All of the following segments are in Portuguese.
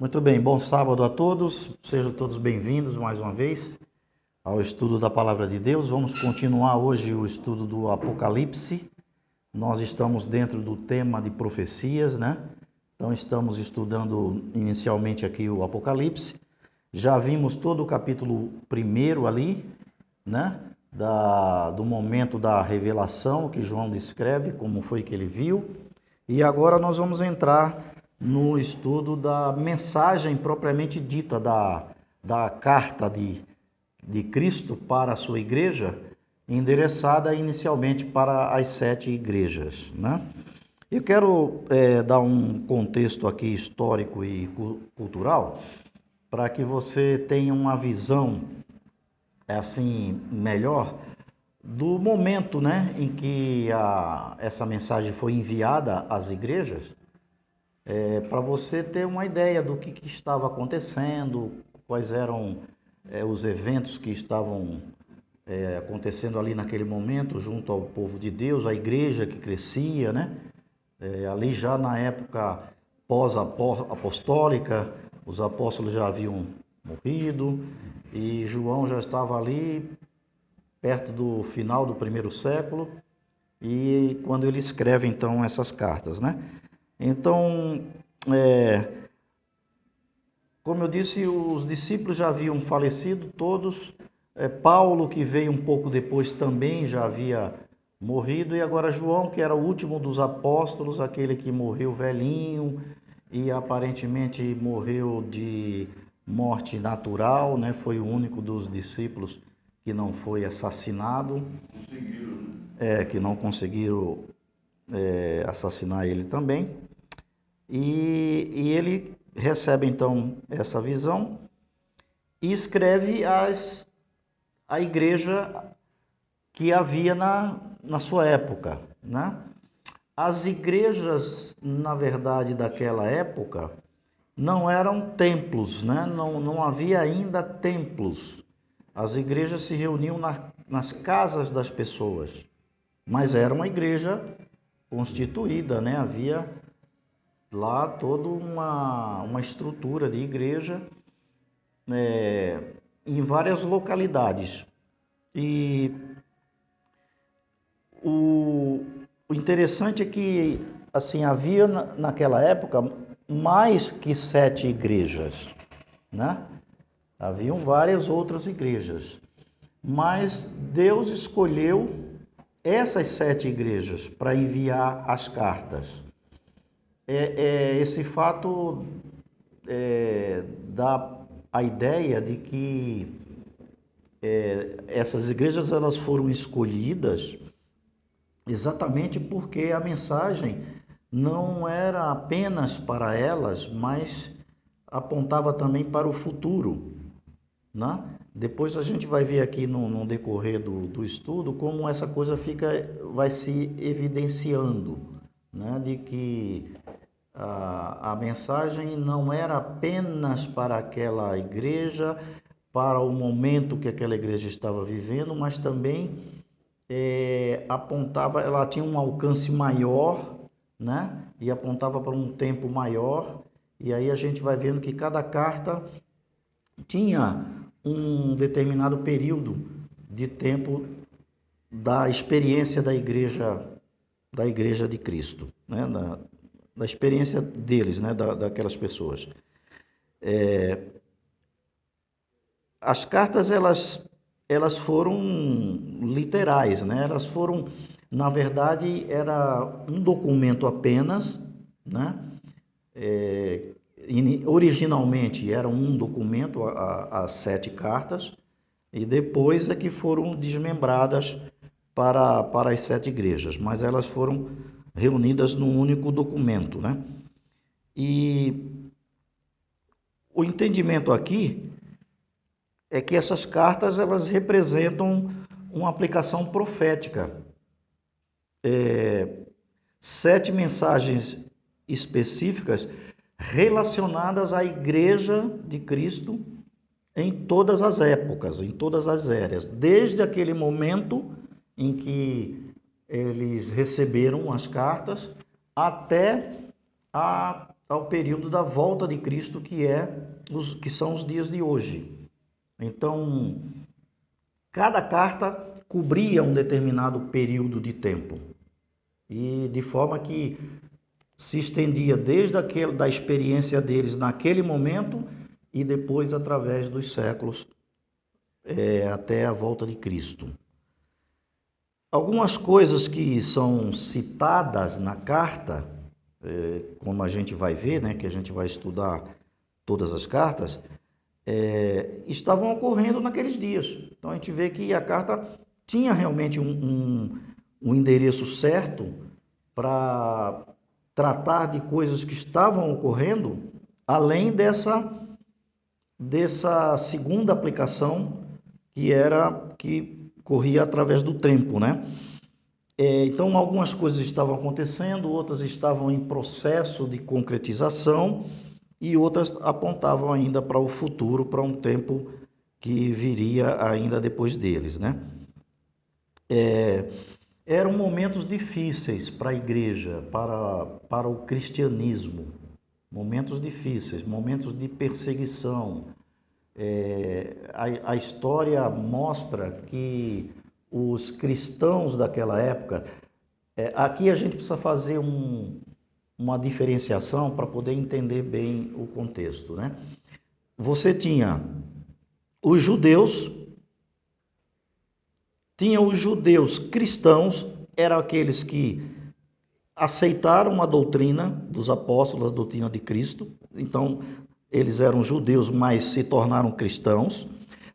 Muito bem, bom sábado a todos, sejam todos bem-vindos mais uma vez ao estudo da Palavra de Deus. Vamos continuar hoje o estudo do Apocalipse. Nós estamos dentro do tema de profecias, né? Então estamos estudando inicialmente aqui o Apocalipse. Já vimos todo o capítulo 1 ali, né? Do momento da revelação que João descreve, como foi que ele viu. E agora nós vamos entrar no estudo da mensagem propriamente dita, da carta de Cristo para a sua igreja, endereçada inicialmente para as 7 igrejas, né? Eu quero dar um contexto aqui histórico e cultural para que você tenha uma visão assim melhor do momento, né, em que essa mensagem foi enviada às igrejas, para você ter uma ideia do que estava acontecendo, quais eram os eventos que estavam acontecendo ali naquele momento junto ao povo de Deus, a igreja que crescia, né? Ali já na época pós-apostólica, os apóstolos já haviam morrido e João já estava ali perto do final do primeiro século, e quando ele escreve então essas cartas, né? Então, como eu disse, os discípulos já haviam falecido todos. Paulo, que veio um pouco depois, também já havia morrido, e agora João, que era o último dos apóstolos, aquele que morreu velhinho e aparentemente morreu de morte natural, né? Foi o único dos discípulos que não foi assassinado, que não conseguiram assassinar ele também. E ele recebe então essa visão e escreve a igreja que havia na sua época, né? As igrejas, na verdade, daquela época não eram templos, né? Não havia ainda templos. As igrejas se reuniam nas casas das pessoas, mas era uma igreja constituída, né? Havia lá toda uma estrutura de igreja em várias localidades. E o interessante é que assim havia naquela época mais que 7 igrejas, né? Haviam várias outras igrejas, mas Deus escolheu essas 7 igrejas para enviar as cartas. Esse fato dá a ideia de que essas igrejas elas foram escolhidas exatamente porque a mensagem não era apenas para elas, mas apontava também para o futuro, né? Depois a gente vai ver aqui no decorrer do estudo como essa coisa vai se evidenciando, né? De que a mensagem não era apenas para aquela igreja, para o momento que aquela igreja estava vivendo, mas também apontava, ela tinha um alcance maior, né? E apontava para um tempo maior. E aí a gente vai vendo que cada carta tinha um determinado período de tempo da experiência da igreja de Cristo, né? Da experiência deles, né? Daquelas pessoas. As cartas elas foram literais, né? Elas foram, na verdade, era um documento apenas, né? Originalmente era um documento, as 7 cartas, e depois é que foram desmembradas para as 7 igrejas, mas elas foram reunidas num único documento, né? E o entendimento aqui é que essas cartas elas representam uma aplicação profética. 7 mensagens específicas relacionadas à igreja de Cristo em todas as épocas, em todas as eras, desde aquele momento em que eles receberam as cartas até ao período da volta de Cristo, que são os dias de hoje. Então, cada carta cobria um determinado período de tempo, e de forma que se estendia desde da experiência deles naquele momento e depois através dos séculos, até a volta de Cristo. Algumas coisas que são citadas na carta, como a gente vai ver, né, que a gente vai estudar todas as cartas, estavam ocorrendo naqueles dias. Então a gente vê que a carta tinha realmente um endereço certo para tratar de coisas que estavam ocorrendo, além dessa segunda aplicação que corria através do tempo, né? Então algumas coisas estavam acontecendo, outras estavam em processo de concretização e outras apontavam ainda para o futuro, para um tempo que viria ainda depois deles, né? Eram momentos difíceis para a igreja, para o cristianismo, momentos difíceis, momentos de perseguição. A história mostra que os cristãos daquela época, aqui a gente precisa fazer uma diferenciação para poder entender bem o contexto, né? Você tinha os judeus cristãos, eram aqueles que aceitaram a doutrina dos apóstolos, a doutrina de Cristo. Então, eles eram judeus, mas se tornaram cristãos.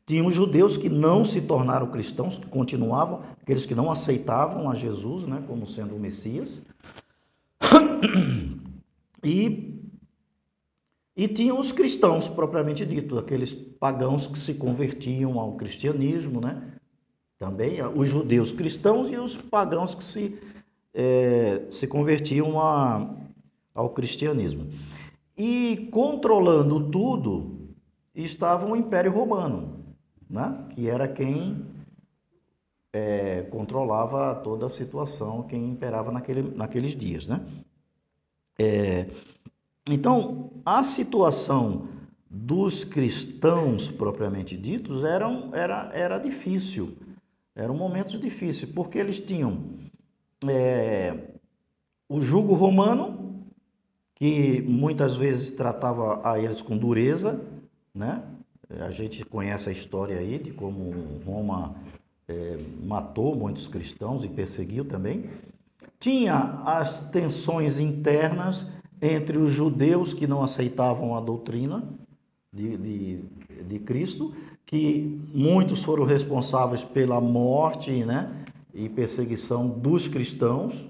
Tinha os judeus que não se tornaram cristãos, que continuavam, aqueles que não aceitavam a Jesus, né, como sendo o Messias. E tinham os cristãos, propriamente dito, aqueles pagãos que se convertiam ao cristianismo, né? Também os judeus cristãos e os pagãos que se convertiam ao cristianismo. E controlando tudo estava o Império Romano, né? Que era quem controlava toda a situação, quem imperava naqueles dias, né? Então, a situação dos cristãos propriamente ditos era difícil, eram momentos difíceis, porque eles tinham o jugo romano, que muitas vezes tratava a eles com dureza, né? A gente conhece a história aí de como Roma matou muitos cristãos e perseguiu também. Tinha as tensões internas entre os judeus que não aceitavam a doutrina de Cristo, que muitos foram responsáveis pela morte, né, e perseguição dos cristãos.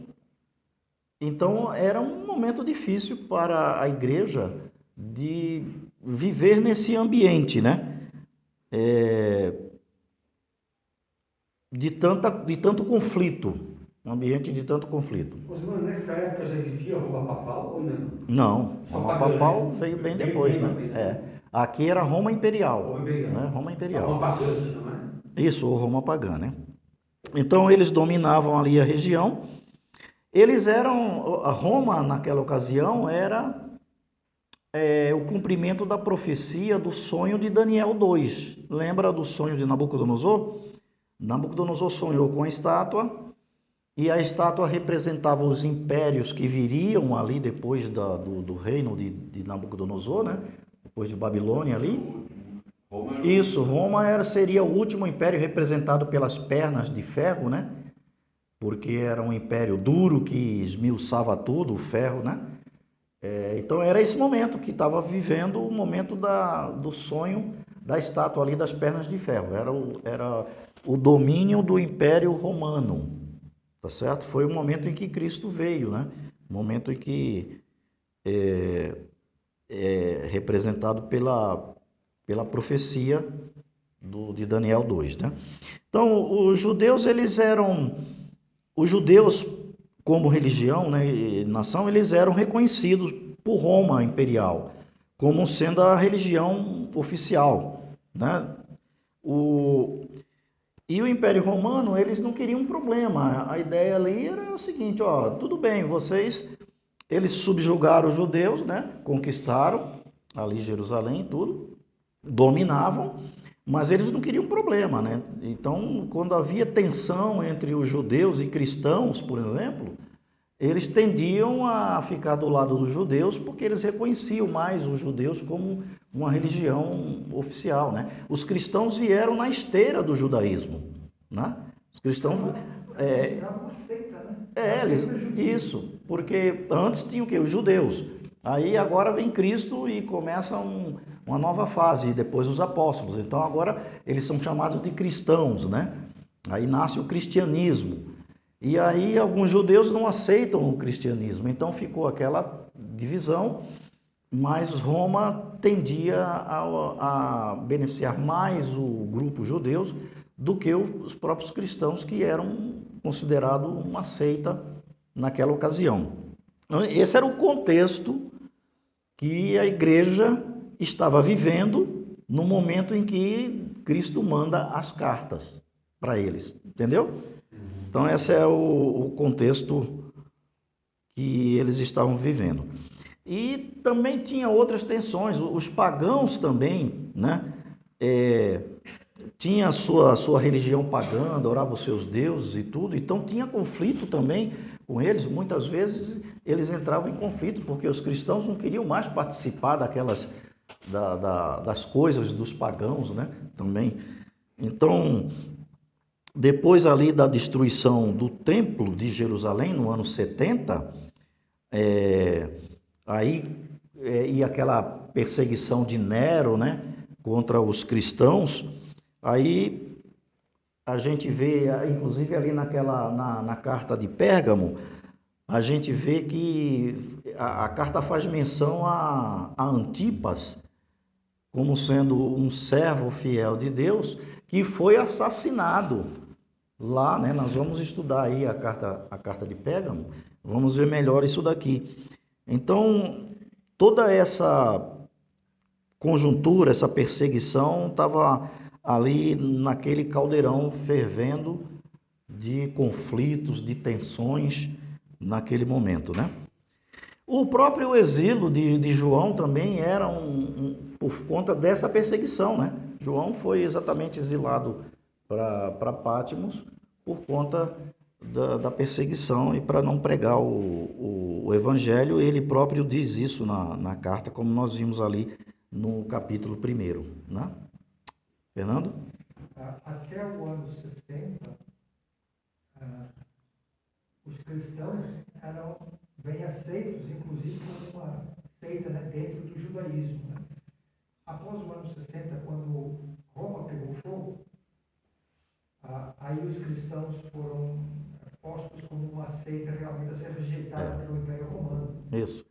Então era um momento difícil para a igreja de viver nesse ambiente, né? De tanto conflito, um ambiente de tanto conflito. Osmano, nessa época já existia Roma papal ou ainda não? Não, Só Roma pagã, papal né? veio bem depois, Bem né? pra frente, né? Aqui era Roma Roma Imperial, imperial. né? Roma A Roma Imperial. pagã que chama, né? Isso, ou Roma pagã, né? Então eles dominavam ali a região. A Roma naquela ocasião era o cumprimento da profecia do sonho de Daniel 2. Lembra do sonho de Nabucodonosor? Nabucodonosor sonhou com a estátua, e a estátua representava os impérios que viriam ali depois do reino de Nabucodonosor, né? Depois de Babilônia ali. Isso, Roma seria o último império representado pelas pernas de ferro, né? Porque era um império duro que esmiuçava tudo, o ferro, né? Então era esse momento que estava vivendo o momento do sonho da estátua ali das pernas de ferro. Era o domínio do Império Romano, tá certo? Foi o momento em que Cristo veio, né? O momento em que é representado pela profecia de Daniel 2, né? Então, os judeus como religião, né, e nação, eles eram reconhecidos por Roma imperial como sendo a religião oficial, né? E o Império Romano, eles não queriam um problema. A ideia ali era o seguinte, ó, tudo bem, vocês Eles subjugaram os judeus, né? Conquistaram ali Jerusalém e tudo, dominavam, mas eles não queriam problema, né? Então, quando havia tensão entre os judeus e cristãos, por exemplo, eles tendiam a ficar do lado dos judeus porque eles reconheciam mais os judeus como uma religião oficial, né? Os cristãos vieram na esteira do judaísmo, né? Os cristãos Considerava uma seita, né? isso, porque antes tinha o quê? Os judeus. Aí agora vem Cristo e começa uma nova fase, e depois os apóstolos. Então agora eles são chamados de cristãos, né? Aí nasce o cristianismo. E aí alguns judeus não aceitam o cristianismo, então ficou aquela divisão, mas Roma tendia a beneficiar mais o grupo judeus do que os próprios cristãos, que eram considerados uma seita naquela ocasião. Esse era o contexto que a igreja estava vivendo no momento em que Cristo manda as cartas para eles, entendeu? Então esse é o contexto que eles estavam vivendo. E também tinha outras tensões, os pagãos também, né? Tinha a sua religião pagã, adorava os seus deuses e tudo, então tinha conflito também com eles. Muitas vezes eles entravam em conflito, porque os cristãos não queriam mais participar das coisas dos pagãos, né? Também. Então, depois ali da destruição do templo de Jerusalém, no ano 70, e aquela perseguição de Nero, né, contra os cristãos, aí a gente vê, inclusive ali na carta de Pérgamo, a gente vê que a carta faz menção a Antipas como sendo um servo fiel de Deus que foi assassinado lá, né? Nós vamos estudar aí a carta de Pérgamo, vamos ver melhor isso daqui. Então, toda essa conjuntura, essa perseguição estava ali naquele caldeirão fervendo de conflitos, de tensões naquele momento, né? O próprio exílio de João também era por conta dessa perseguição, né? João foi exatamente exilado para Patmos por conta da perseguição e para não pregar o evangelho. Ele próprio diz isso na carta, como nós vimos ali no capítulo 1, né? Fernando? Até o ano 60, os cristãos eram bem aceitos, inclusive como uma seita, né, dentro do judaísmo. Né? Após o ano 60, quando Roma pegou fogo, aí os cristãos foram postos como uma seita realmente a ser rejeitada pelo Império Romano. Isso.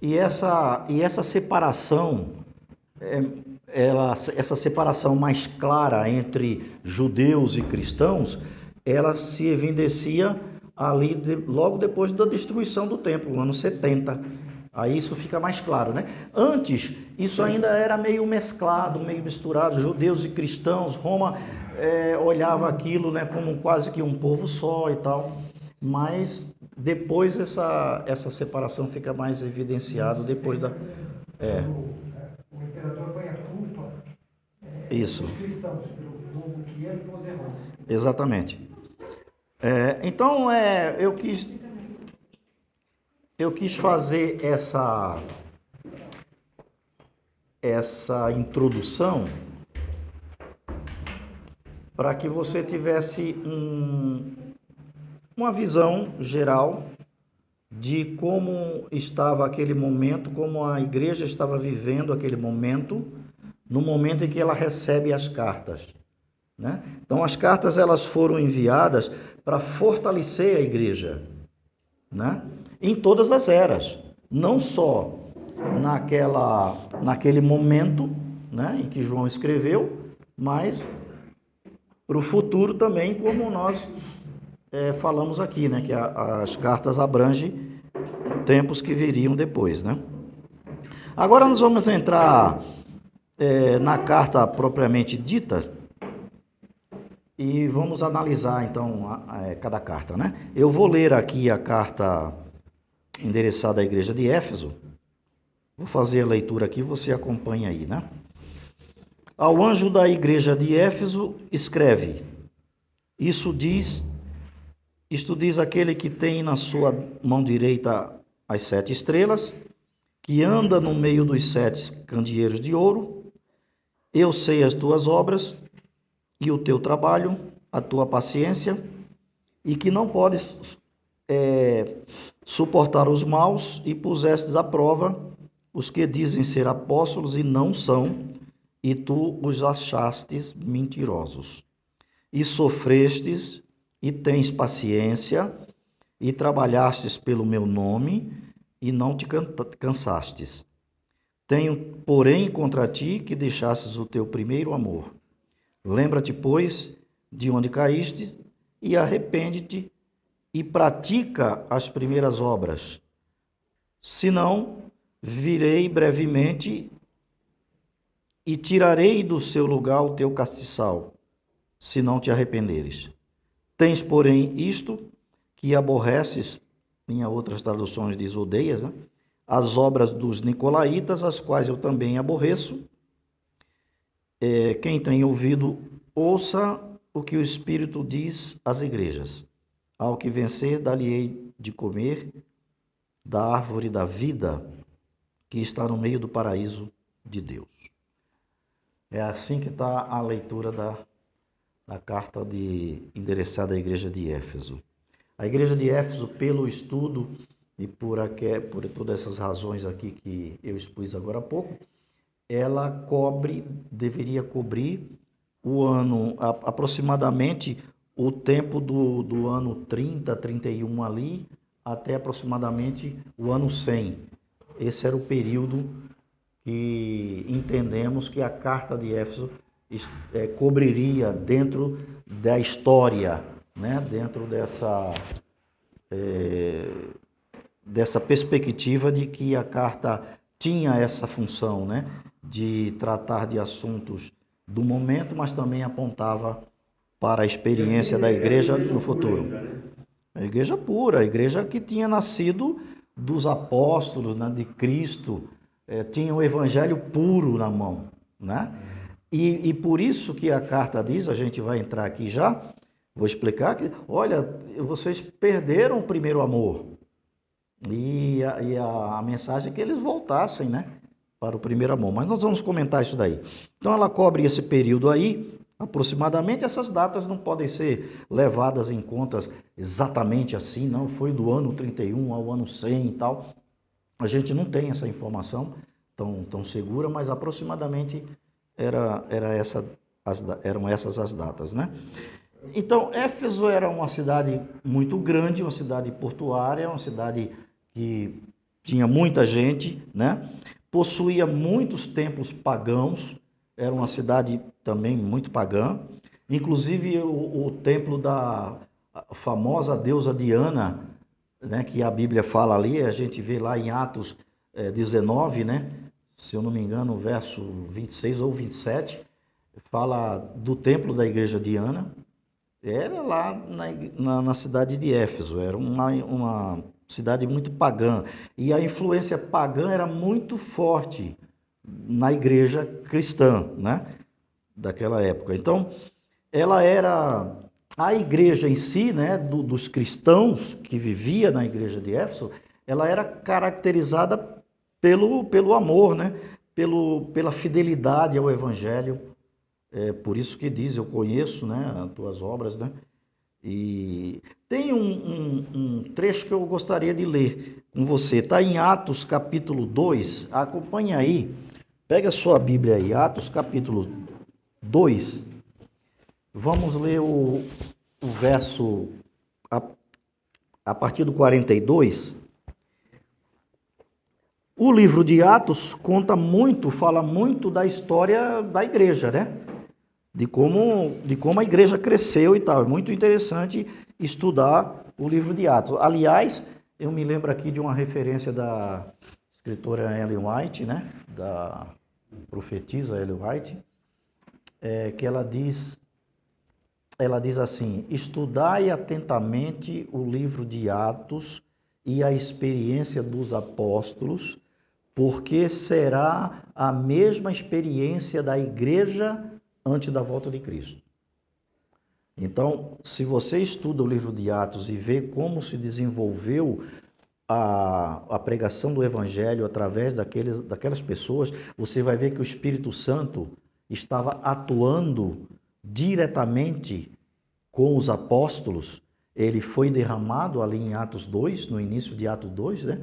E essa separação, essa separação mais clara entre judeus e cristãos, ela se evidencia ali logo depois da destruição do templo, no ano 70. Aí isso fica mais claro, né? Antes, isso ainda era meio mesclado, meio misturado, judeus e cristãos. Roma olhava aquilo, né, como quase que um povo só e tal. Mas depois essa separação fica mais evidenciada depois da... O imperador põe a culpa Isso. dos cristãos pelo fogo que ele pôs em Roma. Exatamente. Então, eu quis fazer essa introdução para que você tivesse uma visão geral de como estava aquele momento, como a igreja estava vivendo aquele momento, no momento em que ela recebe as cartas, né? Então, as cartas elas foram enviadas para fortalecer a igreja, né? Em todas as eras, não só naquele momento, né, em que João escreveu, mas para o futuro também, como nós falamos aqui, né, que as cartas abrangem tempos que viriam depois, né? Agora nós vamos entrar na carta propriamente dita e vamos analisar então cada carta, né? Eu vou ler aqui a carta endereçada à igreja de Éfeso. Vou fazer a leitura aqui, você acompanha aí, né? Ao anjo da igreja de Éfeso, escreve: Isto diz aquele que tem na sua mão direita as 7 estrelas, que anda no meio dos 7 candeeiros de ouro. Eu sei as tuas obras e o teu trabalho, a tua paciência, e que não podes suportar os maus, e pusestes à prova os que dizem ser apóstolos e não são, e tu os achastes mentirosos. E sofrestes, e tens paciência, e trabalhastes pelo meu nome, e não te cansastes. Tenho, porém, contra ti que deixastes o teu primeiro amor. Lembra-te, pois, de onde caíste, e arrepende-te, e pratica as primeiras obras. Senão, virei brevemente e tirarei do seu lugar o teu castiçal, se não te arrependeres. Tens, porém, isto, que aborreces, em outras traduções diz odeias, né? As obras dos nicolaítas, as quais eu também aborreço. Quem tem ouvido, ouça o que o Espírito diz às igrejas. Ao que vencer, dar-lhe-ei de comer da árvore da vida, que está no meio do paraíso de Deus. É assim que está a leitura da carta endereçada à igreja de Éfeso. A igreja de Éfeso, pelo estudo e por todas essas razões aqui que eu expus agora há pouco, ela deveria cobrir o ano, aproximadamente o tempo do ano 30, 31 ali, até aproximadamente o ano 100. Esse era o período que entendemos que a carta de Éfeso cobriria dentro da história, né? Dentro dessa perspectiva de que a carta tinha essa função, né? De tratar de assuntos do momento, mas também apontava para a experiência da igreja no futuro. A igreja pura, a igreja que tinha nascido dos apóstolos, né, de Cristo, tinha o evangelho puro na mão, né? E por isso que a carta diz, a gente vai entrar aqui já, vou explicar que, olha, vocês perderam o primeiro amor. E a mensagem é que eles voltassem, né, para o primeiro amor. Mas nós vamos comentar isso daí. Então ela cobre esse período aí, aproximadamente. Essas datas não podem ser levadas em conta exatamente assim, não foi do ano 31 ao ano 100 e tal. A gente não tem essa informação tão segura, mas aproximadamente eram essas as datas, né? Então, Éfeso era uma cidade muito grande, uma cidade portuária, uma cidade que tinha muita gente, né? Possuía muitos templos pagãos, era uma cidade também muito pagã. Inclusive o templo da famosa deusa Diana, né, que a Bíblia fala ali, a gente vê lá em Atos 19, né? Se eu não me engano, o verso 26 ou 27, fala do templo da igreja Diana. Era lá na cidade de Éfeso, era uma cidade muito pagã. E a influência pagã era muito forte na igreja cristã, né? Daquela época. Então, ela era a igreja em si, né? Dos cristãos que vivia na igreja de Éfeso, ela era caracterizada pelo amor, né? Pela fidelidade ao evangelho. É por isso que diz, eu conheço, né, as tuas obras, né? E tem um trecho que eu gostaria de ler com você. Está em Atos capítulo 2. Acompanha aí. Pega a sua Bíblia aí, Atos capítulo 2. Vamos ler o verso a partir do 42. O livro de Atos fala muito da história da igreja, né? De como a igreja cresceu e tal. É muito interessante estudar o livro de Atos. Aliás, eu me lembro aqui de uma referência da escritora Ellen White, né? Da profetisa Ellen White, que ela diz assim: estudai atentamente o livro de Atos e a experiência dos apóstolos, porque será a mesma experiência da igreja antes da volta de Cristo. Então, se você estuda o livro de Atos e vê como se desenvolveu a pregação do Evangelho através daquelas pessoas, você vai ver que o Espírito Santo estava atuando diretamente com os apóstolos. Ele foi derramado ali em Atos 2, no início de Atos 2, né?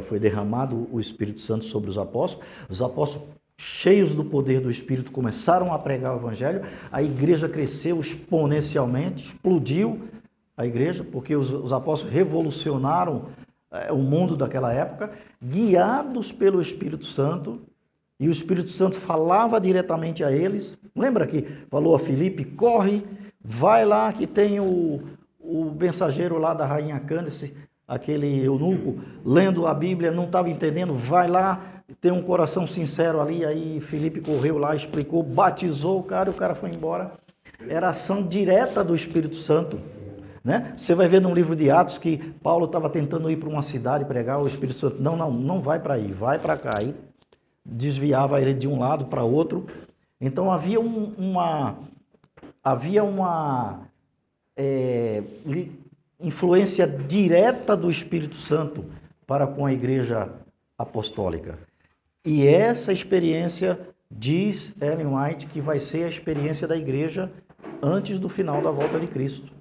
Foi derramado o Espírito Santo sobre os apóstolos. Os apóstolos, cheios do poder do Espírito, começaram a pregar o Evangelho. A igreja cresceu exponencialmente, explodiu a igreja, porque os apóstolos revolucionaram o mundo daquela época, guiados pelo Espírito Santo, e o Espírito Santo falava diretamente a eles. Lembra que falou a Filipe, corre, vai lá que tem o mensageiro lá da rainha Cândice, aquele eunuco, lendo a Bíblia, não estava entendendo, vai lá, tem um coração sincero ali. Aí Filipe correu lá, explicou, batizou o cara foi embora. Era ação direta do Espírito Santo, né? Você vai ver no livro de Atos que Paulo estava tentando ir para uma cidade pregar, o Espírito Santo, não vai para aí, vai para cá. Aí desviava ele de um lado para outro. Então havia uma influência direta do Espírito Santo para com a igreja apostólica. E essa experiência, diz Ellen White, que vai ser a experiência da igreja antes do final da volta de Cristo.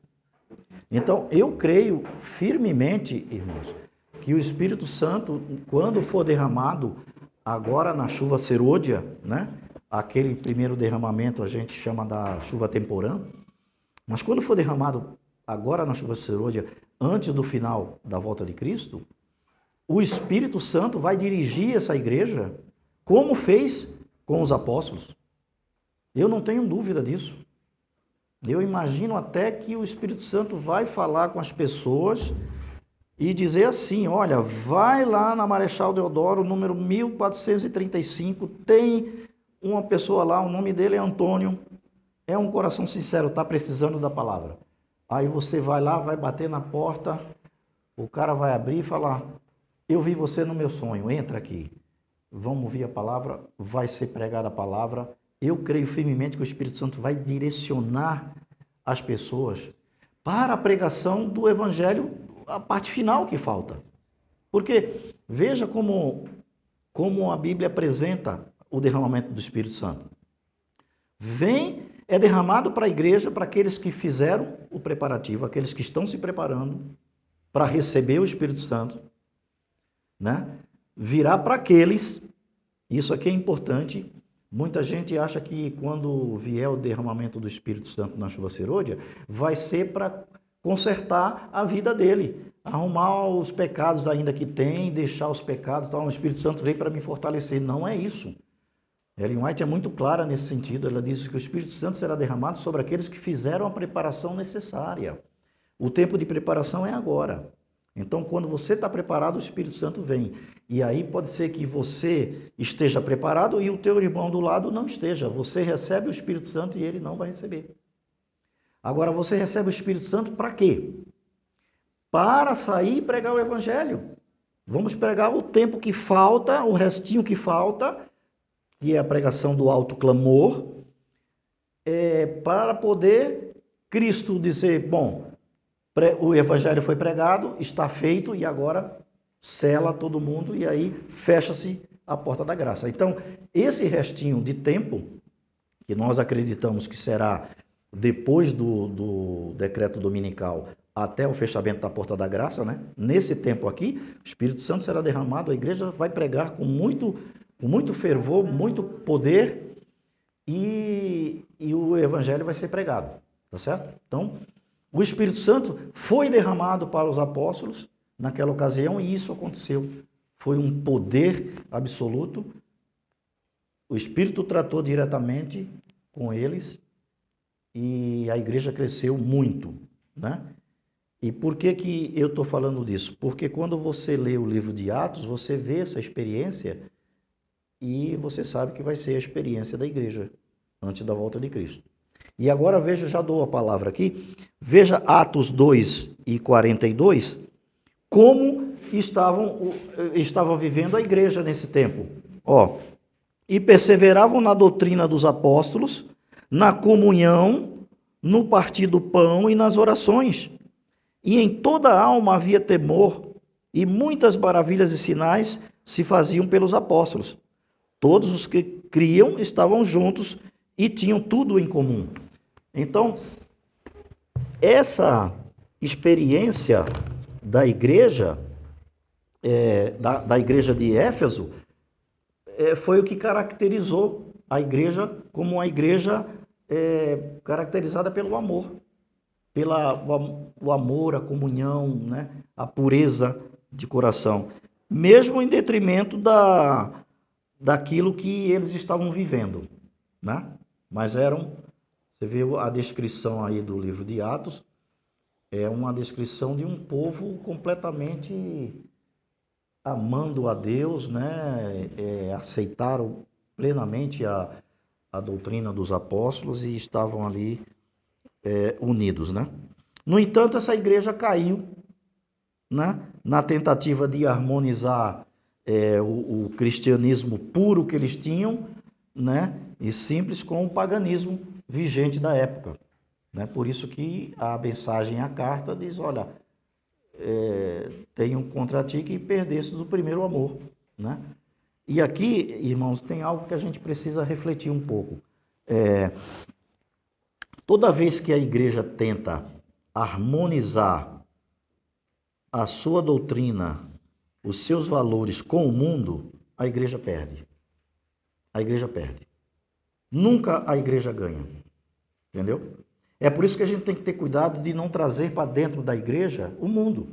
Então, eu creio firmemente, irmãos, que o Espírito Santo, quando for derramado agora na chuva serôdia, né? Aquele primeiro derramamento a gente chama da chuva temporã, mas quando for derramado agora na chuva serôdia, antes do final da volta de Cristo, o Espírito Santo vai dirigir essa igreja como fez com os apóstolos. Eu não tenho dúvida disso. Eu imagino até que o Espírito Santo vai falar com as pessoas e dizer assim, olha, vai lá na Marechal Deodoro, número 1435, tem uma pessoa lá, o nome dele é Antônio, é um coração sincero, está precisando da palavra. Aí você vai lá, vai bater na porta, o cara vai abrir e falar, eu vi você no meu sonho, entra aqui. Vamos ouvir a palavra, vai ser pregada a palavra. Eu creio firmemente que o Espírito Santo vai direcionar as pessoas para a pregação do Evangelho, a parte final que falta. Porque veja como a Bíblia apresenta o derramamento do Espírito Santo. É derramado para a igreja, para aqueles que fizeram o preparativo, aqueles que estão se preparando para receber o Espírito Santo, né? Virá para aqueles, isso aqui é importante. Muita gente acha que quando vier o derramamento do Espírito Santo na chuva serôdia, vai ser para consertar a vida dele, arrumar os pecados ainda que tem, deixar os pecados, então o Espírito Santo veio para me fortalecer. Não é isso. Ellen White é muito clara nesse sentido. Ela diz que o Espírito Santo será derramado sobre aqueles que fizeram a preparação necessária. O tempo de preparação é agora. Então, quando você está preparado, o Espírito Santo vem. E aí pode ser que você esteja preparado e o teu irmão do lado não esteja. Você recebe o Espírito Santo e ele não vai receber. Agora, você recebe o Espírito Santo para quê? Para sair e pregar o Evangelho. Vamos pregar o tempo que falta, o restinho que falta, que é a pregação do alto clamor, para poder Cristo dizer, bom, o Evangelho foi pregado, está feito e agora sela todo mundo e aí fecha-se a porta da graça. Então, esse restinho de tempo, que nós acreditamos que será depois do decreto dominical até o fechamento da porta da graça, né? Nesse tempo aqui, o Espírito Santo será derramado, a igreja vai pregar com muito fervor, muito poder e o Evangelho vai ser pregado, tá certo? Então, o Espírito Santo foi derramado para os apóstolos naquela ocasião e isso aconteceu. Foi um poder absoluto. O Espírito tratou diretamente com eles e a igreja cresceu muito, né? E por que eu estou falando disso? Porque quando você lê o livro de Atos, você vê essa experiência e você sabe que vai ser a experiência da igreja antes da volta de Cristo. E agora veja, já dou a palavra aqui, veja Atos 2 e 42, como estava vivendo a igreja nesse tempo. Ó, e perseveravam na doutrina dos apóstolos, na comunhão, no partir do pão e nas orações. E em toda a alma havia temor, e muitas maravilhas e sinais se faziam pelos apóstolos. Todos os que criam estavam juntos e tinham tudo em comum. Então, essa experiência da igreja, da igreja de Éfeso, foi o que caracterizou a igreja como uma igreja caracterizada pelo amor. O amor, a comunhão, né? A pureza de coração. Mesmo em detrimento daquilo que eles estavam vivendo, né? Mas você vê a descrição aí do livro de Atos, é uma descrição de um povo completamente amando a Deus, né? Aceitaram plenamente a doutrina dos apóstolos e estavam ali unidos, né? No entanto, essa igreja caiu, né? Na tentativa de harmonizar o cristianismo puro que eles tinham, né? E simples com o paganismo vigente da época, né? Por isso que a mensagem, a carta diz, olha, tenho contra ti que perdestes o primeiro amor, né? E aqui, irmãos, tem algo que a gente precisa refletir um pouco. Toda vez que a igreja tenta harmonizar a sua doutrina, os seus valores com o mundo, a igreja perde. A igreja perde. Nunca a igreja ganha. Entendeu? É por isso que a gente tem que ter cuidado de não trazer para dentro da igreja o mundo,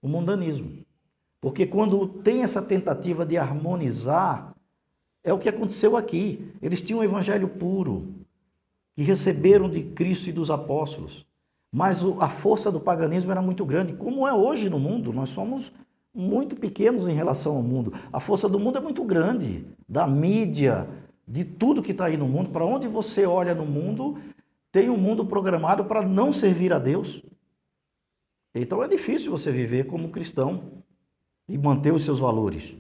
o mundanismo. Porque quando tem essa tentativa de harmonizar, é o que aconteceu aqui. Eles tinham um evangelho puro, que receberam de Cristo e dos apóstolos. Mas a força do paganismo era muito grande, como é hoje no mundo. Nós somos muito pequenos em relação ao mundo. A força do mundo é muito grande, da mídia, de tudo que está aí no mundo. Para onde você olha no mundo, tem um mundo programado para não servir a Deus. Então é difícil você viver como cristão e manter os seus valores.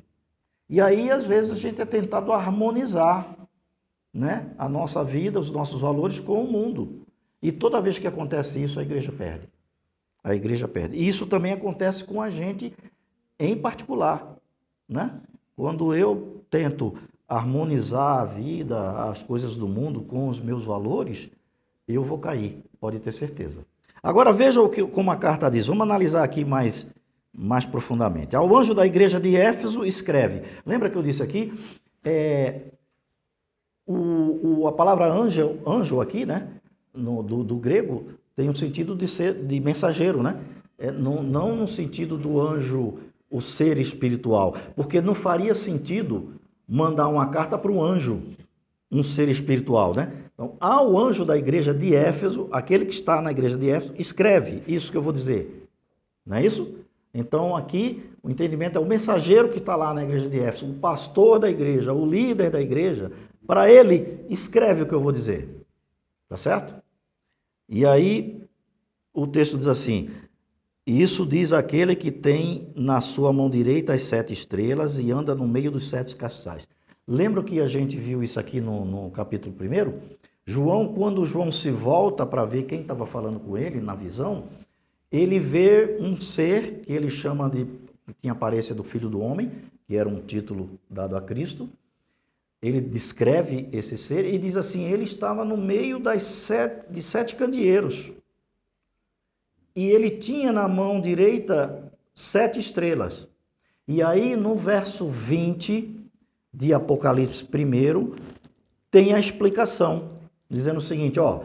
E aí, às vezes, a gente é tentado harmonizar, né, a nossa vida, os nossos valores com o mundo. E toda vez que acontece isso, a igreja perde. A igreja perde. E isso também acontece com a gente em particular, né? Quando eu tento harmonizar a vida, as coisas do mundo com os meus valores, eu vou cair, pode ter certeza. Agora veja como a carta diz. Vamos analisar aqui mais profundamente. Ao anjo da igreja de Éfeso escreve. Lembra que eu disse aqui? A palavra anjo aqui, né, do grego, tem um sentido de mensageiro, né? Não no sentido do anjo, o ser espiritual, porque não faria sentido mandar uma carta para um anjo, um ser espiritual, né? Então, ao anjo da igreja de Éfeso, aquele que está na igreja de Éfeso, escreve isso que eu vou dizer, não é isso? Então, aqui, o entendimento é o mensageiro que está lá na igreja de Éfeso, o pastor da igreja, o líder da igreja. Para ele, escreve o que eu vou dizer. Tá certo? E aí, o texto diz assim: isso diz aquele que tem na sua mão direita as 7 estrelas e anda no meio dos 7 castiçais. Lembra que a gente viu isso aqui no capítulo 1? João, quando João se volta para ver quem estava falando com ele na visão, ele vê um ser que ele chama de, que tinha aparência do Filho do Homem, que era um título dado a Cristo. Ele descreve esse ser e diz assim, ele estava no meio de 7 candeeiros. E ele tinha na mão direita 7 estrelas. E aí no verso 20 de Apocalipse 1, tem a explicação, dizendo o seguinte, ó,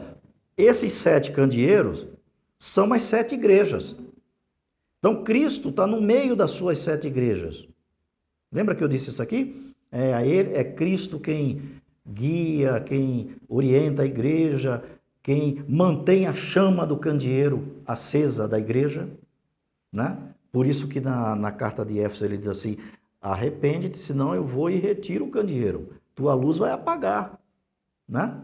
esses 7 candeeiros são as 7 igrejas. Então Cristo está no meio das suas 7 igrejas. Lembra que eu disse isso aqui? É Cristo quem guia, quem orienta a igreja, quem mantém a chama do candeeiro acesa da igreja, né? Por isso que na carta de Éfeso ele diz assim, arrepende-te, senão eu vou e retiro o candeeiro, tua luz vai apagar, né?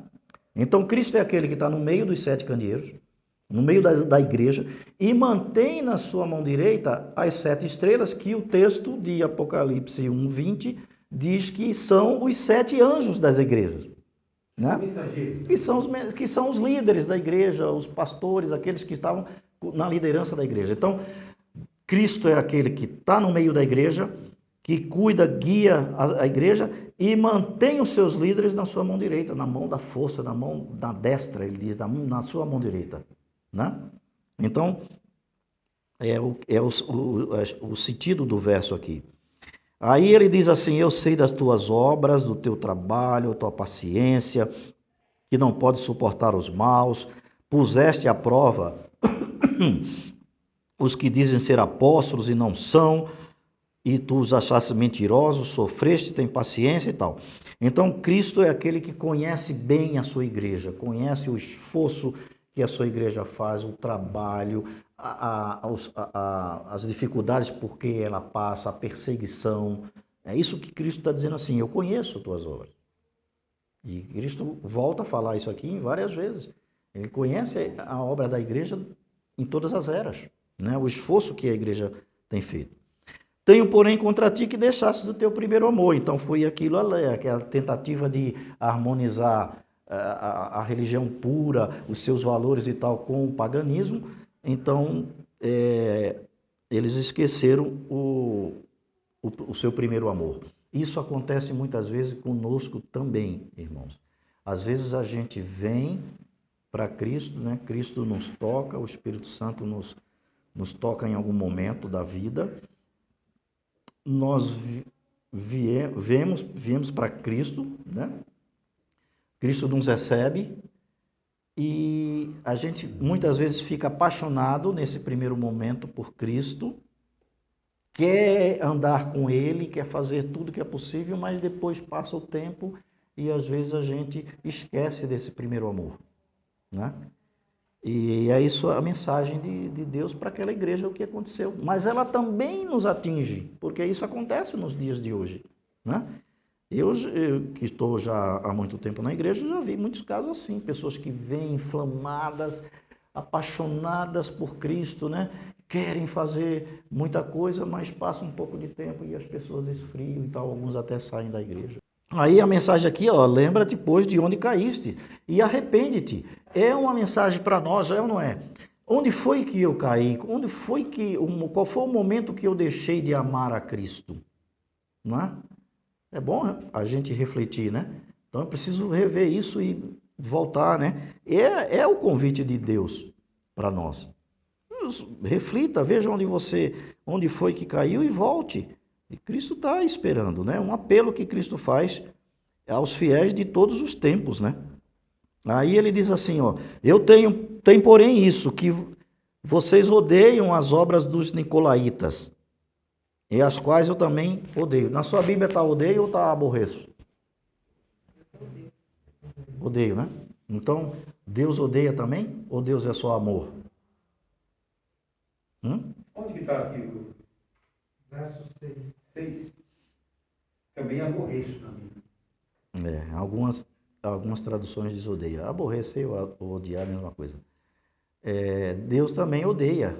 Então Cristo é aquele que está no meio dos 7 candeeiros, no meio da igreja, e mantém na sua mão direita as 7 estrelas, que o texto de Apocalipse 1:20 diz que são os 7 anjos das igrejas, São né? mensageiros. Que são os líderes da igreja, os pastores, aqueles que estavam na liderança da igreja. Então, Cristo é aquele que está no meio da igreja, que cuida, guia a igreja e mantém os seus líderes na sua mão direita, na mão da força, na mão da destra, ele diz, na sua mão direita, né? Então, o sentido do verso aqui. Aí ele diz assim: eu sei das tuas obras, do teu trabalho, tua paciência, que não pode suportar os maus, puseste à prova os que dizem ser apóstolos e não são, e tu os achaste mentirosos, sofreste, tem paciência e tal. Então, Cristo é aquele que conhece bem a sua igreja, conhece o esforço que a sua igreja faz, o trabalho, as dificuldades por que ela passa, a perseguição. É isso que Cristo está dizendo assim: eu conheço tuas obras. E Cristo volta a falar isso aqui várias vezes. Ele conhece a obra da igreja em todas as eras, né? O esforço que a igreja tem feito. Tenho, porém, contra ti que deixastes o teu primeiro amor. Então foi aquilo ali, aquela tentativa de harmonizar a religião pura, os seus valores e tal, com o paganismo. Então, eles esqueceram o seu primeiro amor. Isso acontece muitas vezes conosco também, irmãos. Às vezes a gente vem para Cristo, né? Cristo nos toca, o Espírito Santo nos toca em algum momento da vida. Nós viemos para Cristo, né? Cristo nos recebe e a gente muitas vezes fica apaixonado nesse primeiro momento por Cristo, quer andar com Ele, quer fazer tudo que é possível, mas depois passa o tempo e às vezes a gente esquece desse primeiro amor, né? E é isso a mensagem de Deus para aquela igreja, o que aconteceu. Mas ela também nos atinge, porque isso acontece nos dias de hoje, né? Eu que estou já há muito tempo na igreja, já vi muitos casos assim, pessoas que vêm inflamadas, apaixonadas por Cristo, né? Querem fazer muita coisa, mas passa um pouco de tempo e as pessoas esfriam e tal, alguns até saem da igreja. Aí a mensagem aqui, ó, lembra-te, pois, de onde caíste e arrepende-te. É uma mensagem para nós, é ou não é? Onde foi que eu caí? Qual foi o momento que eu deixei de amar a Cristo? Não é? É bom a gente refletir, né? Então eu preciso rever isso e voltar, né? É o convite de Deus para nós. Reflita, veja onde foi que caiu e volte. E Cristo está esperando, né? Um apelo que Cristo faz aos fiéis de todos os tempos, né? Aí ele diz assim, ó: eu tenho porém isso, que vocês odeiam as obras dos nicolaítas, e as quais eu também odeio. Na sua Bíblia está odeio ou está aborreço? Odeio, né? Então, Deus odeia também? Ou Deus é só amor? Onde que está aqui? Verso 6. 6. Também aborreço também. Algumas traduções diz odeia. Aborrecer ou odiar é a mesma coisa. Deus também odeia.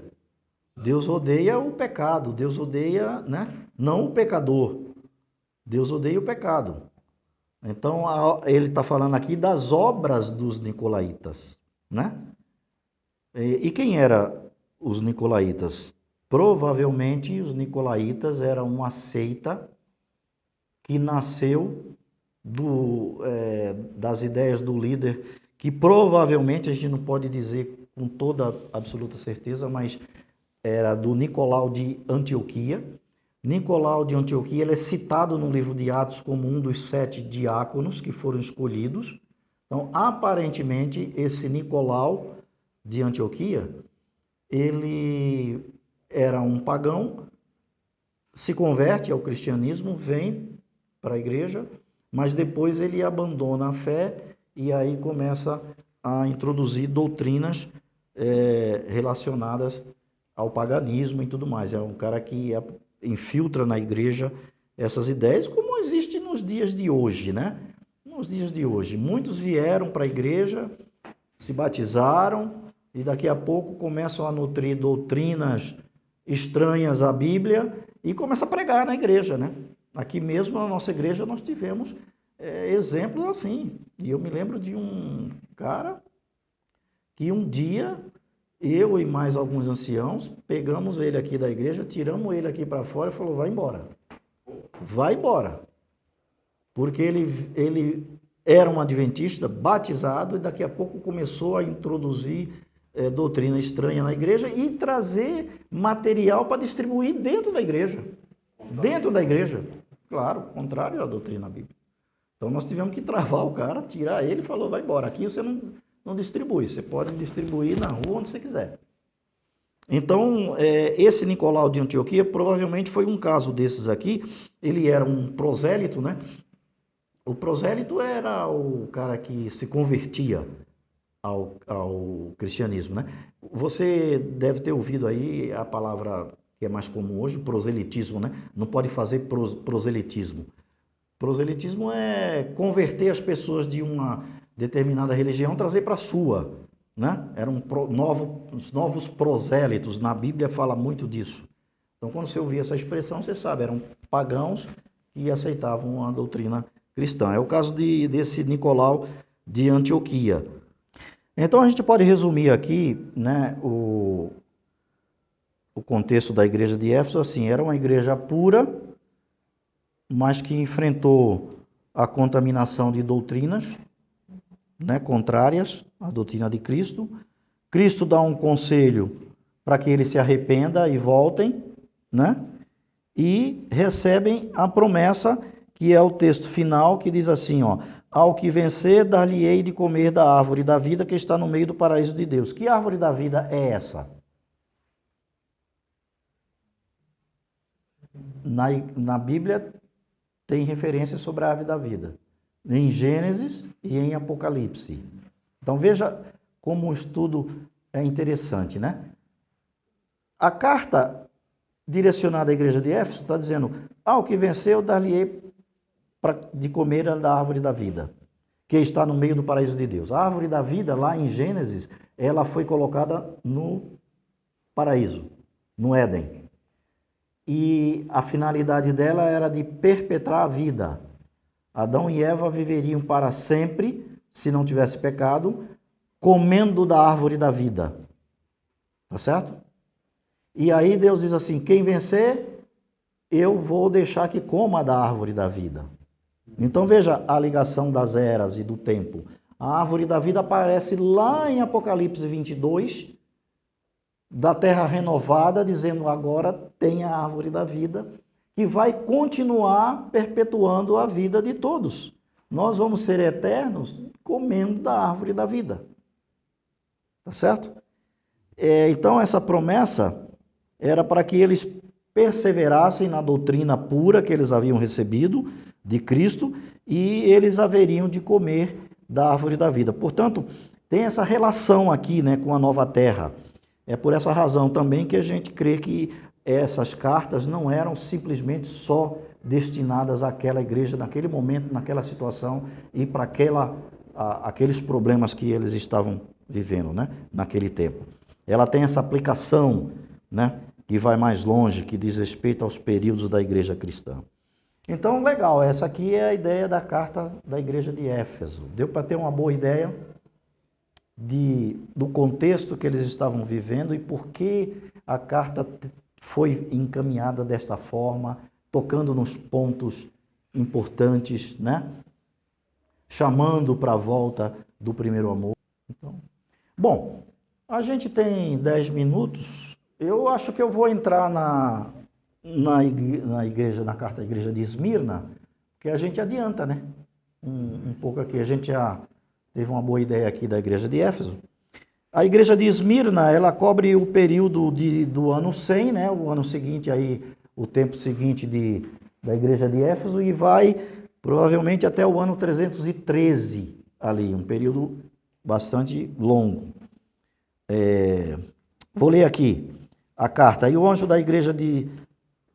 Deus odeia o pecado. Deus odeia, né? Não o pecador. Deus odeia o pecado. Então, ele está falando aqui das obras dos nicolaítas, né? E quem eram os nicolaítas? Provavelmente os nicolaítas eram uma seita que nasceu das ideias do líder, que provavelmente a gente não pode dizer com toda absoluta certeza, mas era do Nicolau de Antioquia. Nicolau de Antioquia, ele é citado no livro de Atos como um dos 7 diáconos que foram escolhidos. Então, aparentemente, esse Nicolau de Antioquia, ele era um pagão, se converte ao cristianismo, vem para a igreja, mas depois ele abandona a fé e aí começa a introduzir doutrinas relacionadas ao paganismo e tudo mais. É um cara que infiltra na igreja essas ideias, como existe nos dias de hoje, né? Nos dias de hoje, muitos vieram para a igreja, se batizaram, e daqui a pouco começam a nutrir doutrinas estranhas à Bíblia e começa a pregar na igreja, né? Aqui mesmo na nossa igreja nós tivemos exemplos assim. E eu me lembro de um cara que um dia eu e mais alguns anciãos pegamos ele aqui da igreja, tiramos ele aqui para fora e falou: vai embora. Vai embora. Porque ele era um adventista batizado e daqui a pouco começou a introduzir doutrina estranha na igreja e trazer material para distribuir dentro da igreja. Dentro da igreja. Claro, contrário à doutrina bíblica. Então nós tivemos que travar o cara, tirar ele e falou: vai embora. Aqui você não distribui, você pode distribuir na rua onde você quiser. Então, esse Nicolau de Antioquia provavelmente foi um caso desses aqui. Ele era um prosélito, né? O prosélito era o cara que se convertia ao cristianismo, né? Você deve ter ouvido aí a palavra que é mais comum hoje, proselitismo, né? Não pode fazer proselitismo. Proselitismo é converter as pessoas de uma determinada religião, trazer para a sua, né? Eram novos prosélitos, na Bíblia fala muito disso. Então, quando você ouvia essa expressão, você sabe, eram pagãos que aceitavam a doutrina cristã. É o caso desse Nicolau de Antioquia. Então, a gente pode resumir aqui, né, o contexto da igreja de Éfeso assim: era uma igreja pura, mas que enfrentou a contaminação de doutrinas, né, contrárias à doutrina de Cristo. Cristo dá um conselho para que eles se arrependam e voltem, né? E recebem a promessa, que é o texto final, que diz assim, ó: ao que vencer, dar-lhe-ei de comer da árvore da vida que está no meio do paraíso de Deus. Que árvore da vida é essa? Na Bíblia tem referência sobre a árvore da vida, em Gênesis e em Apocalipse. Então veja como o estudo é interessante, né? A carta direcionada à igreja de Éfeso está dizendo: ao que venceu, dar-lhe-ei de comer da árvore da vida, que está no meio do paraíso de Deus. A árvore da vida, lá em Gênesis, ela foi colocada no paraíso, no Éden. E a finalidade dela era de perpetrar a vida. Adão e Eva viveriam para sempre, se não tivesse pecado, comendo da árvore da vida. Tá certo? E aí Deus diz assim: quem vencer, eu vou deixar que coma da árvore da vida. Então veja a ligação das eras e do tempo. A árvore da vida aparece lá em Apocalipse 22, da terra renovada, dizendo: agora tem a árvore da vida, que vai continuar perpetuando a vida de todos. Nós vamos ser eternos comendo da árvore da vida. Tá certo? Então essa promessa era para que eles perseverassem na doutrina pura que eles haviam recebido de Cristo, e eles haveriam de comer da árvore da vida. Portanto, tem essa relação aqui, né, com a nova terra. É por essa razão também que a gente crê que essas cartas não eram simplesmente só destinadas àquela igreja, naquele momento, naquela situação e para aqueles problemas que eles estavam vivendo, né, naquele tempo. Ela tem essa aplicação, né, que vai mais longe, que diz respeito aos períodos da igreja cristã. Então, legal, essa aqui é a ideia da carta da igreja de Éfeso. Deu para ter uma boa ideia do contexto que eles estavam vivendo e por que a carta foi encaminhada desta forma, tocando nos pontos importantes, né? Chamando para a volta do primeiro amor. Então, bom, a gente tem 10 minutos. Eu acho que eu vou entrar na igreja, na carta da igreja de Esmirna, que a gente adianta, né? Um pouco aqui. A gente já teve uma boa ideia aqui da igreja de Éfeso. A igreja de Esmirna, ela cobre o período do ano 100, né? O ano seguinte, aí, o tempo seguinte da igreja de Éfeso, e vai provavelmente até o ano 313 ali, um período bastante longo. Vou ler aqui a carta. E o anjo da igreja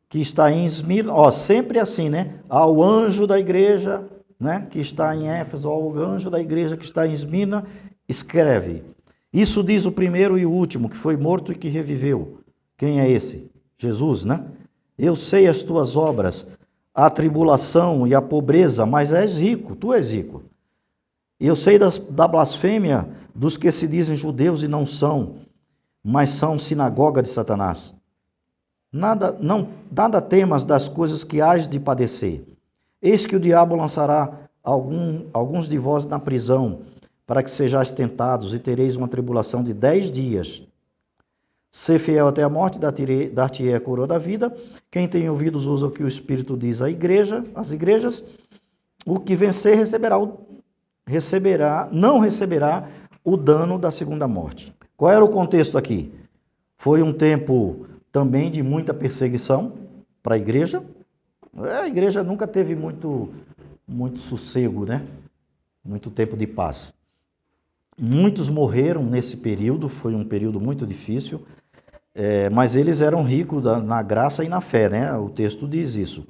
que está em Esmirna, ó, sempre assim, né? Ao anjo da igreja, né, que está em Éfeso, ao anjo da igreja que está em Esmirna, escreve: Isso diz o primeiro e o último, que foi morto e que reviveu. Quem é esse? Jesus, né? Eu sei as tuas obras, a tribulação e a pobreza, mas és rico, tu és rico. Eu sei da blasfêmia dos que se dizem judeus e não são, mas são sinagoga de Satanás. Nada temas das coisas que hás de padecer. Eis que o diabo lançará alguns de vós na prisão, para que sejais tentados, e tereis uma tribulação de 10 dias. Ser fiel até a morte, dar-te-ei a coroa da vida. Quem tem ouvidos ouça o que o Espírito diz às igrejas. O que vencer não receberá o dano da segunda morte. Qual era o contexto aqui? Foi um tempo também de muita perseguição para a igreja. A igreja nunca teve muito sossego, né? Muito tempo de paz. Muitos morreram nesse período, foi um período muito difícil, mas eles eram ricos na graça e na fé, né? O texto diz isso.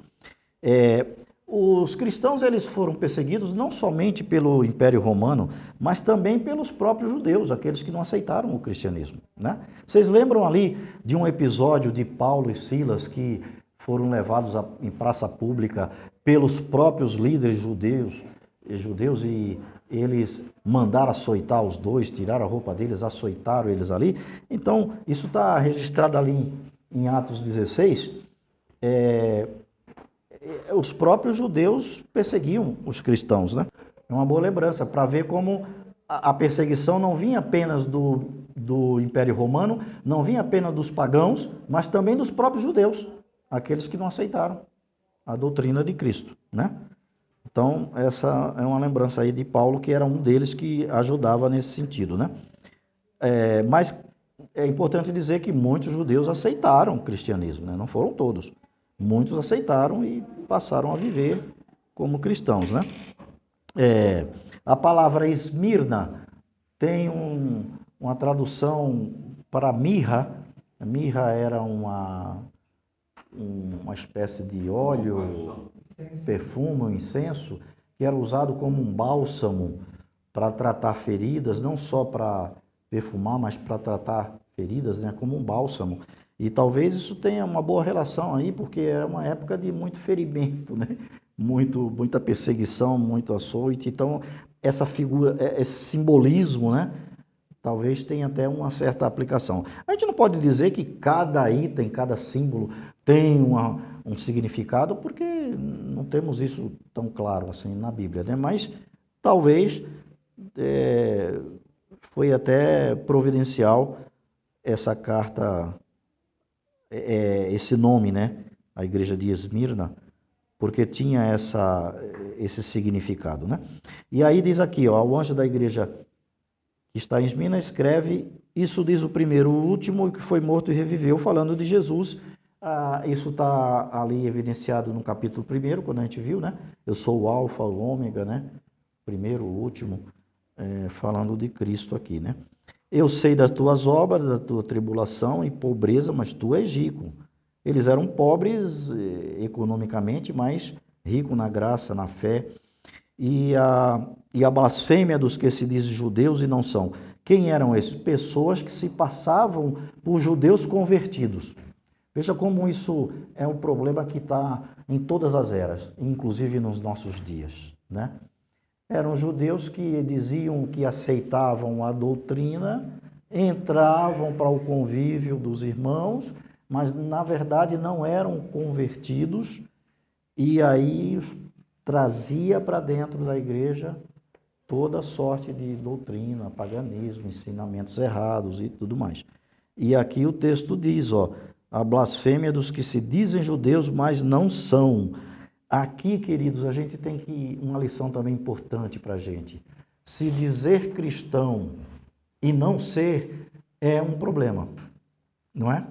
Os cristãos eles foram perseguidos não somente pelo Império Romano, mas também pelos próprios judeus, aqueles que não aceitaram o cristianismo, né? Vocês lembram ali de um episódio de Paulo e Silas que foram levados em praça pública pelos próprios líderes judeus e eles mandaram açoitar os dois, tiraram a roupa deles, açoitaram eles ali. Então, isso está registrado ali em Atos 16. Os próprios judeus perseguiam os cristãos, né? É uma boa lembrança, para ver como a perseguição não vinha apenas do Império Romano, não vinha apenas dos pagãos, mas também dos próprios judeus, aqueles que não aceitaram a doutrina de Cristo, né? Então, essa é uma lembrança aí de Paulo, que era um deles que ajudava nesse sentido, né? Mas é importante dizer que muitos judeus aceitaram o cristianismo, né? Não foram todos. Muitos aceitaram e passaram a viver como cristãos, né? A palavra Esmirna tem uma tradução para mirra. A mirra era uma espécie de óleo, perfume, um incenso, que era usado como um bálsamo para tratar feridas, não só para perfumar, mas para tratar feridas, né, como um bálsamo. E talvez isso tenha uma boa relação aí, porque era uma época de muito ferimento, né? Muita perseguição, muito açoite. Então, essa figura, esse simbolismo, né? Talvez tenha até uma certa aplicação. A gente não pode dizer que cada item, cada símbolo tem um significado, porque não temos isso tão claro assim na Bíblia, né? Mas talvez foi até providencial essa carta, esse nome, né? A igreja de Esmirna, porque tinha esse significado, né? E aí diz aqui, ó, o anjo da igreja que está em Esmirna escreve: isso diz o primeiro, o último, que foi morto e reviveu, falando de Jesus. Isso está ali evidenciado no capítulo 1, quando a gente viu, né? Eu sou o alfa, o ômega, né? Primeiro, o último, falando de Cristo aqui, né? Eu sei das tuas obras, da tua tribulação e pobreza, mas tu és rico. Eles eram pobres economicamente, mas ricos na graça, na fé. E a blasfêmia dos que se dizem judeus e não são. Quem eram esses? Pessoas que se passavam por judeus convertidos. Veja como isso é um problema que está em todas as eras, inclusive nos nossos dias, né? Eram judeus que diziam que aceitavam a doutrina, entravam para o convívio dos irmãos, mas na verdade não eram convertidos, e aí trazia para dentro da igreja toda sorte de doutrina, paganismo, ensinamentos errados e tudo mais. E aqui o texto diz, ó, a blasfêmia dos que se dizem judeus, mas não são. Aqui, queridos, a gente tem uma lição também importante para a gente. Se dizer cristão e não ser é um problema, não é?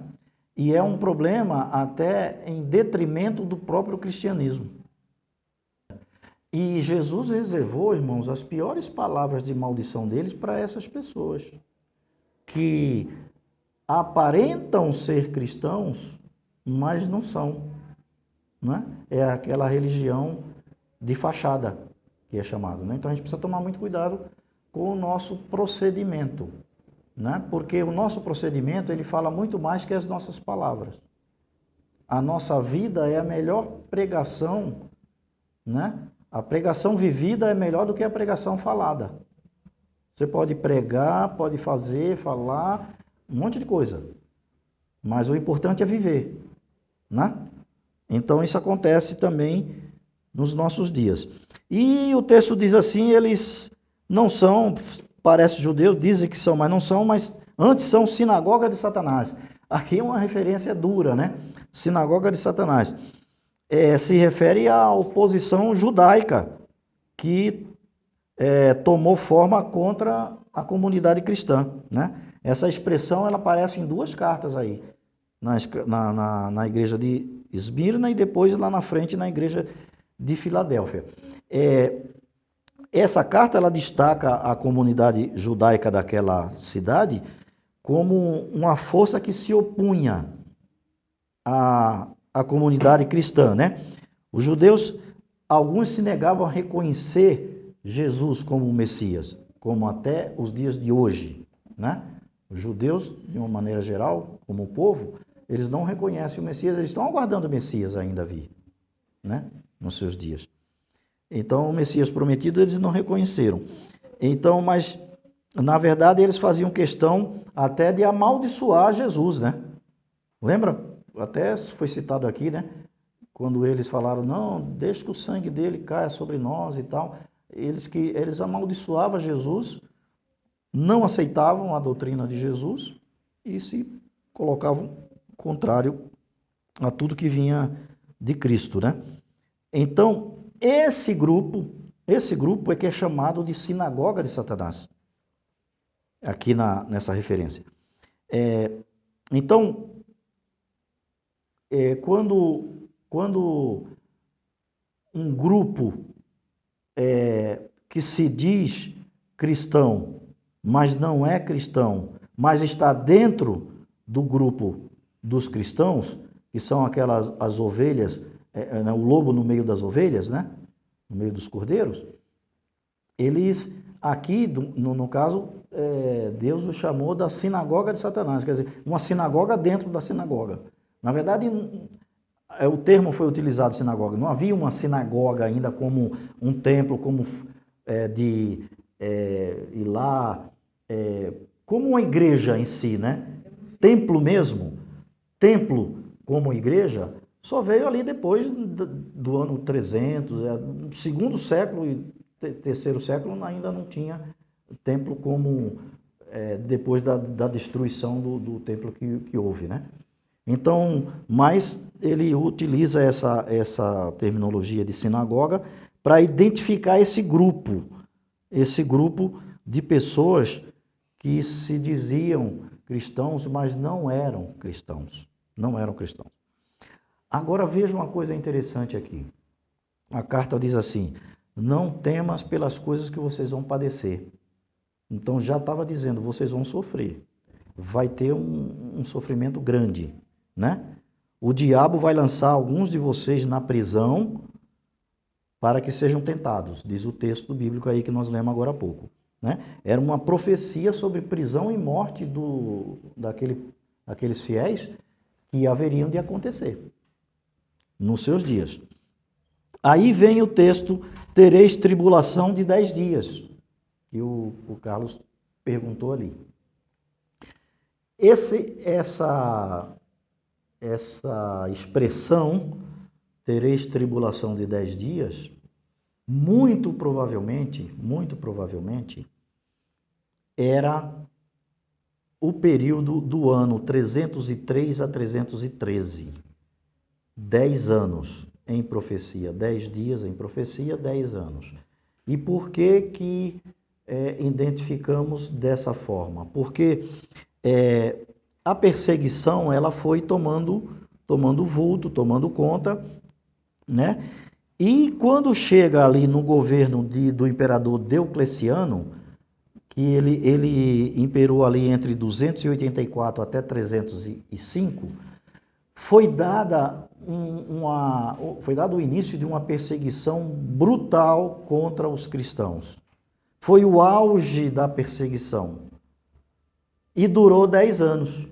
E é um problema até em detrimento do próprio cristianismo. E Jesus reservou, irmãos, as piores palavras de maldição deles para essas pessoas que aparentam ser cristãos, mas não são, né? É aquela religião de fachada que é chamado, né? Então a gente precisa tomar muito cuidado com o nosso procedimento, né? Porque o nosso procedimento, ele fala muito mais que as nossas palavras. A nossa vida é a melhor pregação, né? A pregação vivida é melhor do que a pregação falada. Você pode pregar, pode fazer, falar, um monte de coisa. Mas o importante é viver, né? Então isso acontece também nos nossos dias. E o texto diz assim, eles não são, parecem judeus, dizem que são, mas não são, mas antes são sinagoga de Satanás. Aqui é uma referência dura, né? Sinagoga de Satanás. Se refere à oposição judaica que tomou forma contra a comunidade cristã, né? Essa expressão ela aparece em duas cartas aí, na igreja de Esmirna e depois lá na frente na igreja de Filadélfia. Essa carta ela destaca a comunidade judaica daquela cidade como uma força que se opunha à comunidade cristã, né? Os judeus, alguns se negavam a reconhecer Jesus como o Messias, como até os dias de hoje, né? Os judeus, de uma maneira geral, como o povo, eles não reconhecem o Messias, eles estão aguardando o Messias ainda vir, né? Nos seus dias. Então, o Messias prometido eles não reconheceram. Então, mas, na verdade, eles faziam questão até de amaldiçoar Jesus, né? Lembra? Até foi citado aqui, né? Quando eles falaram, não, deixa que o sangue dele caia sobre nós e tal. Eles amaldiçoavam Jesus, não aceitavam a doutrina de Jesus e se colocavam contrário a tudo que vinha de Cristo, né? Então, esse grupo é que é chamado de sinagoga de Satanás, aqui nessa referência. Então, quando um grupo que se diz cristão, mas não é cristão, mas está dentro do grupo dos cristãos, que são as ovelhas, o lobo no meio das ovelhas, né? No meio dos cordeiros, eles, aqui, no caso, Deus os chamou da sinagoga de Satanás, quer dizer, uma sinagoga dentro da sinagoga. Na verdade, o termo foi utilizado, sinagoga, não havia uma sinagoga ainda como um templo, como ir lá, como uma igreja em si, né? Templo mesmo, templo como igreja, só veio ali depois do ano 300, segundo século e terceiro século ainda não tinha templo como depois da destruição do templo que houve, né? Então, mas ele utiliza essa terminologia de sinagoga para identificar esse grupo de pessoas que se diziam cristãos, mas não eram cristãos. Não eram cristãos. Agora veja uma coisa interessante aqui. A carta diz assim, não temas pelas coisas que vocês vão padecer. Então já estava dizendo, vocês vão sofrer. Vai ter um sofrimento grande, né? O diabo vai lançar alguns de vocês na prisão para que sejam tentados, diz o texto bíblico aí que nós lemos agora há pouco, né? Era uma profecia sobre prisão e morte daqueles fiéis que haveriam de acontecer nos seus dias. Aí vem o texto, tereis tribulação de 10 dias, que o Carlos perguntou ali. Essa expressão, tereis tribulação de 10 dias, muito provavelmente, era o período do ano 303 a 313. 10 anos em profecia, 10 dias em profecia, 10 anos. E por que identificamos dessa forma? Porque a perseguição ela foi tomando vulto, tomando conta, né? E quando chega ali no governo do imperador Diocleciano, que ele imperou ali entre 284 até 305, foi dado o início de uma perseguição brutal contra os cristãos. Foi o auge da perseguição. e durou 10 anos.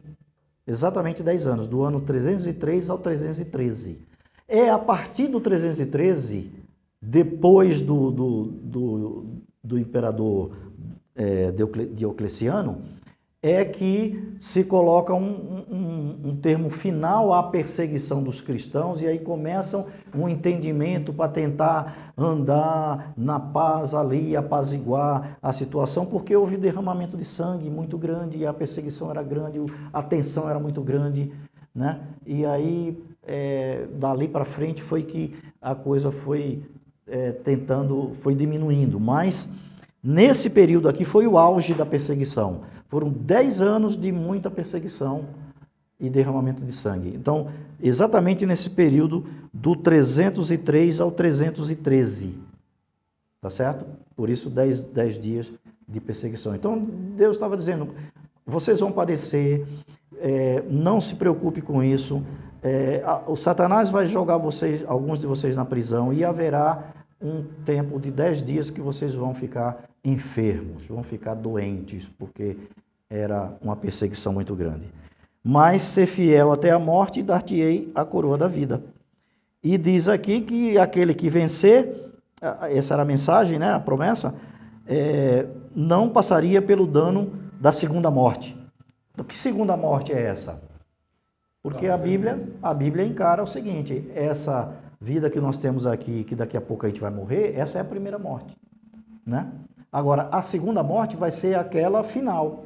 Exatamente 10 anos, do ano 303 ao 313. É a partir do 313, depois do imperador Diocleciano, é que se coloca um termo final à perseguição dos cristãos, e aí começam um entendimento para tentar andar na paz ali, apaziguar a situação, porque houve derramamento de sangue muito grande, e a perseguição era grande, a tensão era muito grande, né? E aí, dali para frente foi que a coisa foi foi diminuindo, mas nesse período aqui foi o auge da perseguição. Foram 10 anos de muita perseguição e derramamento de sangue. Então, exatamente nesse período do 303 ao 313, tá certo? Por isso 10 dias de perseguição. Então, Deus estava dizendo, vocês vão padecer, não se preocupe com isso, o Satanás vai jogar alguns de vocês na prisão, e haverá um tempo de 10 dias que vocês vão ficar enfermos, vão ficar doentes, porque era uma perseguição muito grande. Mas ser fiel até a morte, dar-te-ei a coroa da vida. E diz aqui que aquele que vencer, essa era a mensagem, né, a promessa, não passaria pelo dano da segunda morte. Então, que segunda morte é essa? Porque a Bíblia encara o seguinte, essa vida que nós temos aqui, que daqui a pouco a gente vai morrer, essa é a primeira morte, né? Agora, a segunda morte vai ser aquela final,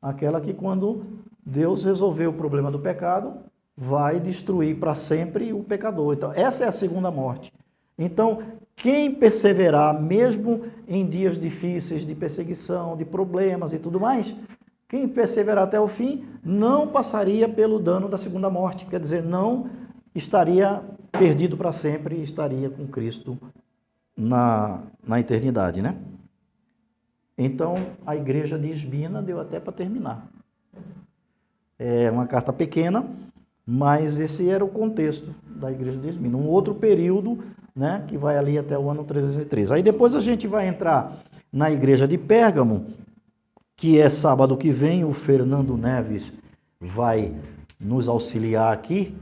aquela que quando Deus resolver o problema do pecado, vai destruir para sempre o pecador. Então, essa é a segunda morte. Então, quem perseverar, mesmo em dias difíceis de perseguição, de problemas e tudo mais, quem perseverar até o fim, não passaria pelo dano da segunda morte. Quer dizer, não estaria perdido para sempre, estaria com Cristo na eternidade, né? Então, a igreja de Esmina deu até para terminar. É uma carta pequena, mas esse era o contexto da igreja de Esmina. Um outro período, né, que vai ali até o ano 303. Aí depois a gente vai entrar na igreja de Pérgamo, que é sábado que vem, o Fernando Neves vai nos auxiliar aqui,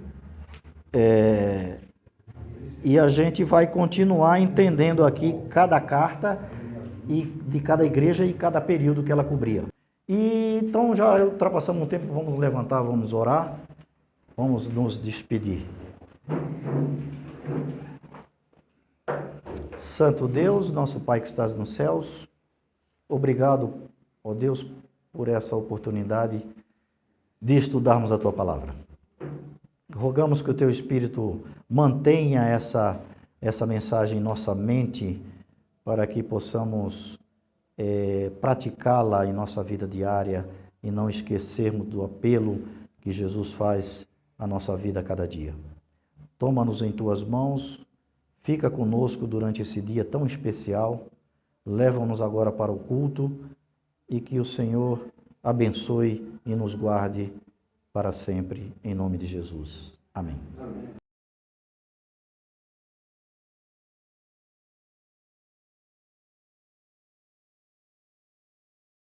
e a gente vai continuar entendendo aqui cada carta e de cada igreja e cada período que ela cobria. E então já ultrapassamos um tempo, vamos levantar, vamos orar, vamos nos despedir. Santo Deus, nosso Pai que estás nos céus, obrigado, ó Deus, por essa oportunidade de estudarmos a Tua Palavra. Rogamos que o Teu Espírito mantenha essa mensagem em nossa mente, para que possamos praticá-la em nossa vida diária e não esquecermos do apelo que Jesus faz à nossa vida a cada dia. Toma-nos em Tuas mãos, fica conosco durante esse dia tão especial, leva-nos agora para o culto e que o Senhor abençoe e nos guarde para sempre, em nome de Jesus. Amém. Amém.